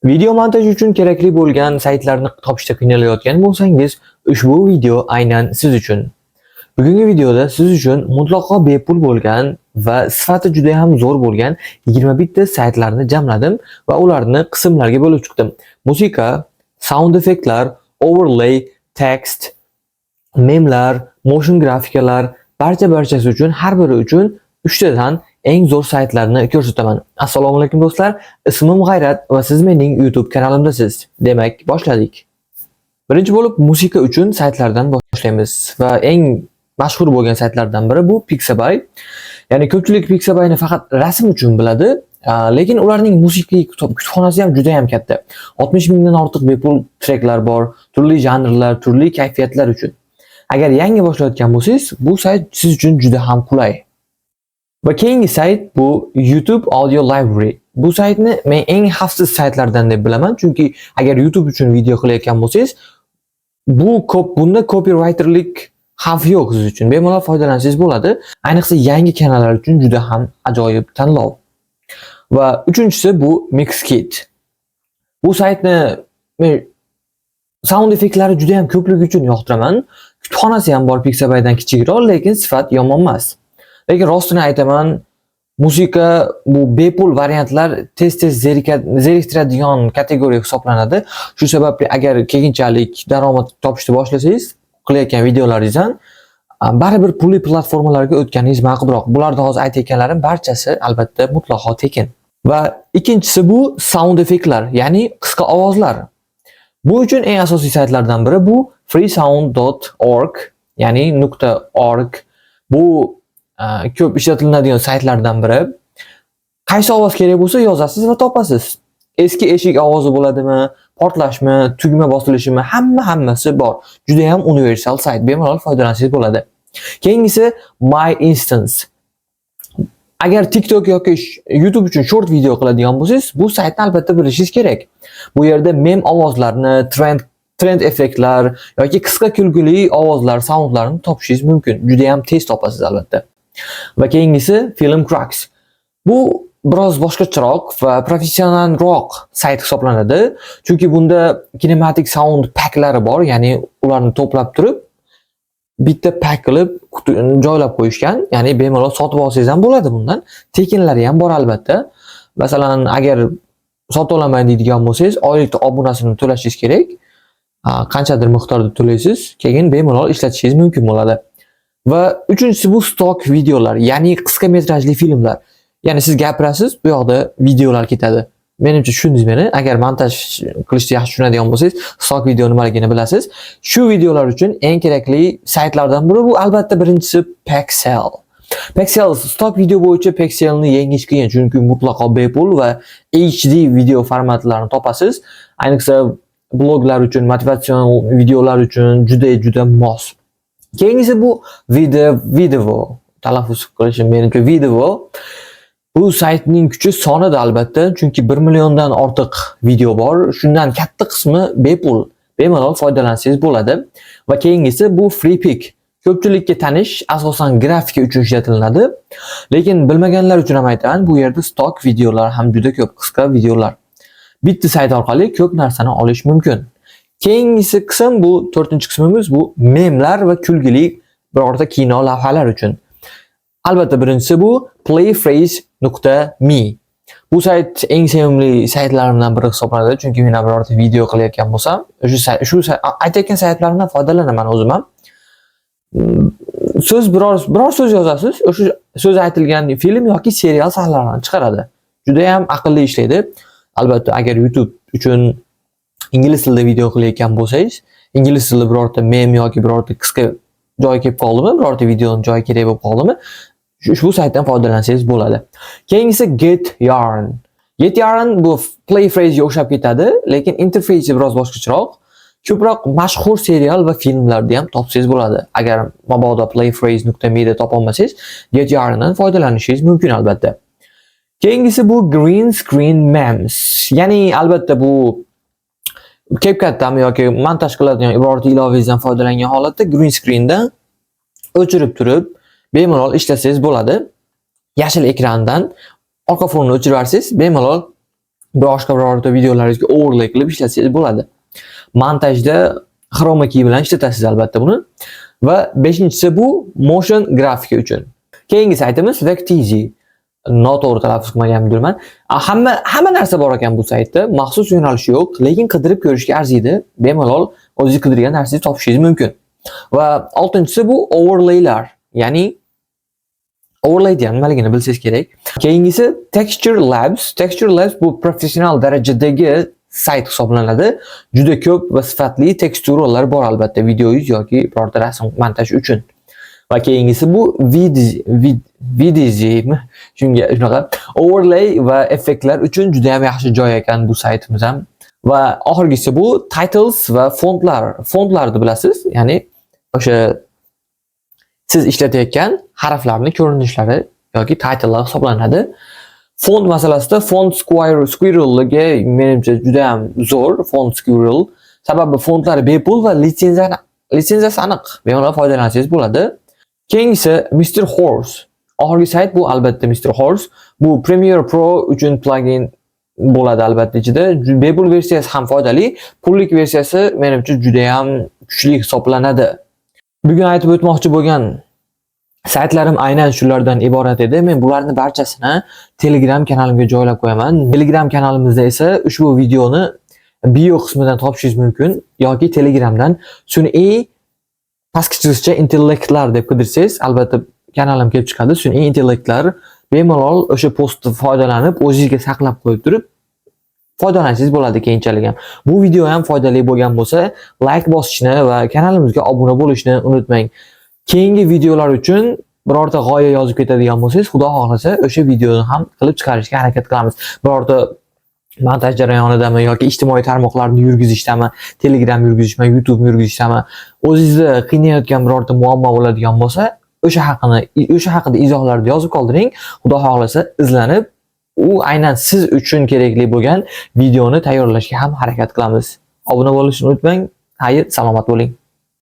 Video montaj uchun kerakli bo'lgan saytlarni topishda qiynalayotgan bo'lsangiz, ushbu video aynan siz uchun. Bugungi videoda siz uchun mutlaqo bepul bo'lgan va sifati juda ham zo'r bo'lgan 21 ta saytlarni jamladim va ularni qismlarga bo'lib chiqdim. Musiqa, sound effektlar, overlay, text, memlar, motion grafikalar, barchasi uchun har biri uchun 3 tadan eng zo'r saytlarni ko'rsataman. Assalomu alaykum do'stlar. Ismim G'ayrat va siz mening YouTube kanalimdasiz. Demak, boshladik. Birinchi bo'lib musiqa uchun saytlardan boshlaymiz va eng mashhur bo'lgan saytlardan biri bu Pixabay. Ya'ni ko'pchilik Pixabayni faqat rasm uchun biladi, lekin ularning musiqiy kutubxonasi ham juda ham katta. 60 mingdan ortiq bepul treklar bor, turli janrlar, turli kayfiyatlar uchun. Agar yangi boshlayotgan bo'lsangiz, bu sayt siz uchun juda ham qulay. Va keyingi sayt bu YouTube Audio Library. Bu saytni men eng xavfsiz saytlardan deb bilaman, chunki agar YouTube uchun video qilayotgan bo'lsangiz, bunda copywriterlik xavf yo'q siz uchun. Bemalol foydalansangiz bo'ladi. Ayniqsa yangi kanallar uchun juda ham ajoyib tanlov. Va uchinchisi bu Mixkit. Bu saytni men sound effektlari juda ham ko'pligi uchun yoqtiraman. Kutubxonasi ham bor Pixabaydan kichikroq, lekin sifat yomon emas. Lekin rostini aytaman, musiqa bu bepul variantlar tez zeriktiradigan kategoriya hisoblanadi. Shu sababli agar keyinchalik daromad topishni boshlasangiz, qilayotgan videolaringizdan baribir pulli platformalarga o'tganingiz ma'qulroq. Bularda hozir aytayotganlarim barchasi albatta mutlaqo tekin. Va ikkinchisi bu sound effektlar, ya'ni qisqa ovozlar. Bu uchun eng asosiy saytlardan biri bu freesound.org, ya'ni .org. Bu ko'p ishlatiladigan saytlardan biri. Qaysi ovoz kerak bo'lsa yozasiz va topasiz. Eski eshik ovozi bo'ladimi, portlashmi, tugma bosilishimi, hammasi bor. Juda ham universal sayt, bemalol foydalansangiz bo'ladi. Keyingisi My Instance. Agar TikTok yoki YouTube uchun short video qiladigan bo'lsangiz, bu saytni albatta bilishingiz kerak. Bu yerda mem ovozlarni, trend effektlar yoki qisqa kulgili ovozlar, soundlarni topishingiz mumkin. Juda ham tez topasiz albatta. Va keyingisi Film Crux. Bu biroz boshqacharoq va professionalroq sayt hisoblanadi, chunki bunda kinematik sound packlari bor, ya'ni ularni to'plab turib bitta pack qilib joylab qo'yishgan, ya'ni bemalol sotib olsangiz ham bo'ladi bundan. Tekinlari ham bor albatta. Masalan, agar sotib olaman deydigan bo'lsangiz, oylik obunasini to'lashingiz kerak. Qanchadir miqdorda to'laysiz, keyin bemalol ishlatishingiz mumkin bo'ladi. Va uchinchisi bu stock videolar, ya'ni qisqa metrajli filmlar. Ya'ni siz gapirasiz, bu yoqda videolar ketadi. Menimcha tushundingiz meni. Agar montaj qilishni yaxshi tushunadigan bo'lsangiz, stock video nimaligini bilasiz. Shu videolar uchun eng kerakli saytlardan biri bu albatta birinchisi Pexel. Pexel stock video bo'yicha Pexelni yengish qiyin, chunki mutlaqo bepul va HD video formatlarini topasiz. Ayniqsa bloglar uchun, motivatsion videolar uchun juda mos. Keyingisi bu Video. Talaffuz qilishim menimcha Video. Bu saytning kuchi sonida albatta, chunki 1 milliondan ortiq video bor. Shundan katta qismi bepul. Bemalol foydalansangiz bo'ladi. Va keyingisi bu FreePic. Ko'pchilikka tanish, asosan grafika uchun ishlatiladi. Lekin bilmaganlar uchun ham aytaman, bu yerda stock videolar ham juda ko'p, qisqa videolar. Bitta sayt orqali ko'p narsani olish mumkin. Keyingisi qism bu 4-qismimiz bu memlar va kulgili birorta kino lavhalar uchun. Albatta birinchisi bu playphrase.me. Bu sayt eng sevimli saytlarimdan biri hisoblanadi, chunki men birorta video qilayotgan bo'lsam, shu aytayotgan saytlardan foydalanaman o'zim ham. Biror so'z yozasiz, o'sha so'z aytilgan film yoki serial sahnalarini chiqaradi. Juda ham aqlli ishlaydi. Albatta agar YouTube uchun ingliz tilida video qilayotgan bo'lsangiz, ingliz tilida birorta mem yoki birorta qisqa joy kelib qoldimi, birorta videoning joyi kerak bo'lib qoldimi, ushbu saytdan foydalansangiz bo'ladi. Keyingisi GetYarn. GetYarn bu Playphrase o'xshab ketadi, lekin interfeysi biroz boshqacharoq. Ko'proq mashhur serial va filmlarni ham topsangiz bo'ladi. Agar mabodo playphrase.me da topa olmasangiz, GetYarndan foydalanishingiz mumkin albatta. Keyingisi bu Green Screen Memes. Ya'ni albatta bu CapCut'dan yoki montaj qiladigan birorta ilovangizdan foydalangan holatda green screendan o'chirib turib bemalol ishlasangiz bo'ladi. Yashil ekrandan orqa fonini o'chirib yuborsangiz, bemalol boshqa birorta videolaringizga overlay qilib ishlatsangiz bo'ladi. Montajda chroma key bilan ishlatasiz albatta buni. Va 5-inchisi bu motion grafika uchun. Keyingi saytimiz Vecteezy. Noto'g'ri talaffuz qilmagan bilmayman. Hamma narsa bor ekan bu saytda. Maxsus yo'nalish yo'q, lekin qidirib ko'rishga arziydi. Bemalol o'zingiz qidirgan narsangizni topishingiz mumkin. Va 6-inchisi bu overlaylar. Ya'ni overlay degan nimaligini bilsangiz kerak. Keyingisi Texture Labs. Texture Labs bu professional darajadagi sayt hisoblanadi. Juda ko'p va sifatli teksturalar bor albatta videoyingiz yoki birorta rasm montaj uchun. Va keyingisi bu Vdizzy shunga shunaqa overlay va effektlar uchun juda ham yaxshi joy ekan bu saytimiz ham. Va oxirgisi bu titles va fontlar. Fontlarni bilasiz, ya'ni o'sha siz ishlatayotgan harflarning ko'rinishlari yoki titlelar hisoblanadi. Font masalasida font squirrel'ga menimcha juda ham zo'r font squirrel. Sababi fontlar bepul va litsenziyasi aniq. Bemalol foydalansangiz bo'ladi. Keyingisi Mr. Horse. Oxirgi sayt bu albatta Mr. Horse. Bu Premiere Pro uchun plugin bo'ladi albatta ichida. Bepul versiyasi ham foydali, pullik versiyasi menimcha juda ham kuchli hisoblanadi. Bugun aytib o'tmoqchi bo'lgan saytlarim aynan shulardan iborat edi. Men bularning barchasini Telegram kanalimga joylab qo'yaman. Telegram kanalimizda esa ushbu videoni bio qismidan topishingiz mumkin yoki Telegramdan sun'iy pastki chiziqcha intellektlar deb qidirsangiz, albatta kanalim kelib chiqadi. Sun'iy intellektlar bemalol o'sha postni foydalanib, o'zingizga saqlab qo'yib turib foydalansangiz bo'ladi keyinchalik ham. Bu video ham foydali bo'lgan bo'lsa, like bosishni va kanalimizga obuna bo'lishni unutmang. Keyingi videolar uchun birorta g'oya yozib ketadigan bo'lsangiz, Xudo xohlasa o'sha videoni ham qilib chiqarishga harakat qilamiz. Birorta montaj jarayonidami yoki ijtimoiy tarmoqlarni yurgizishdami, Telegram yurgizishmi, YouTube yurgizishdami, o'zingizda qiynayotgan birorta muammo bo'ladigan bo'lsa, o'sha haqida izohlarni yozib qoldiring. Xudo xohlasa izlanib, u aynan siz uchun kerakli bo'lgan videoni tayyorlashga ham harakat qilamiz. Obuna bo'lishni unutmang. Xayr, salomat bo'ling.